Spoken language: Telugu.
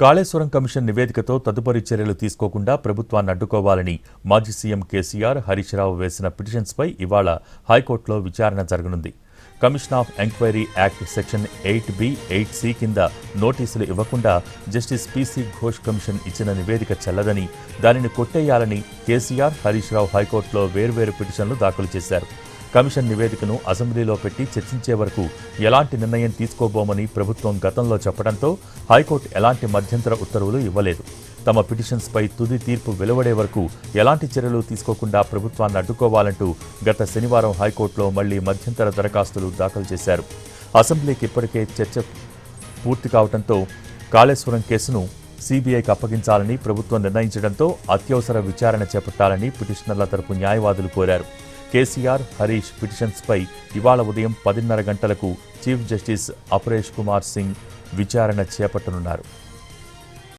కాళేశ్వరం కమిషన్ నివేదికతో తదుపరి చర్యలు తీసుకోకుండా ప్రభుత్వాన్ని అడ్డుకోవాలని మాజీ సీఎం కేసీఆర్, హరీష్ రావు వేసిన పిటిషన్స్పై ఇవాళ హైకోర్టులో విచారణ జరగనుంది. Commission of enquiry act section 8B, 8C కింద నోటీసులు ఇవ్వకుండా జస్టిస్ పీసీ ఘోష్ కమిషన్ ఇచ్చిన నివేదిక చెల్లదని, దానిని కొట్టేయాలని కేసీఆర్, హరీష్ రావు హైకోర్టులో వేర్వేరు పిటిషన్లు దాఖలు చేశారు. కమిషన్ నివేదికను అసెంబ్లీలో పెట్టి చర్చించే వరకు ఎలాంటి నిర్ణయం తీసుకోబోమని ప్రభుత్వం గతంలో చెప్పడంతో హైకోర్టు ఎలాంటి మధ్యంతర ఉత్తర్వులు ఇవ్వలేదు. తమ పిటిషన్స్పై తుది తీర్పు వెలువడే వరకు ఎలాంటి చర్యలు తీసుకోకుండా ప్రభుత్వాన్ని అడ్డుకోవాలంటూ గత శనివారం హైకోర్టులో మళ్లీ మధ్యంతర దరఖాస్తులు దాఖలు చేశారు. అసెంబ్లీకి ఇప్పటికే చర్చ పూర్తి కావడంతో కాళేశ్వరం కేసును సీబీఐకి అప్పగించాలని ప్రభుత్వం నిర్ణయించడంతో అత్యవసర విచారణ చేపట్టాలని పిటిషనర్ల తరపు న్యాయవాదులు కోరారు. కేసీఆర్, హరీష్ పిటిషన్స్పై ఇవాళ ఉదయం 10:30 గంటలకు చీఫ్ జస్టిస్ అపరేష్ కుమార్ సింగ్ విచారణ చేపట్టనున్నారు.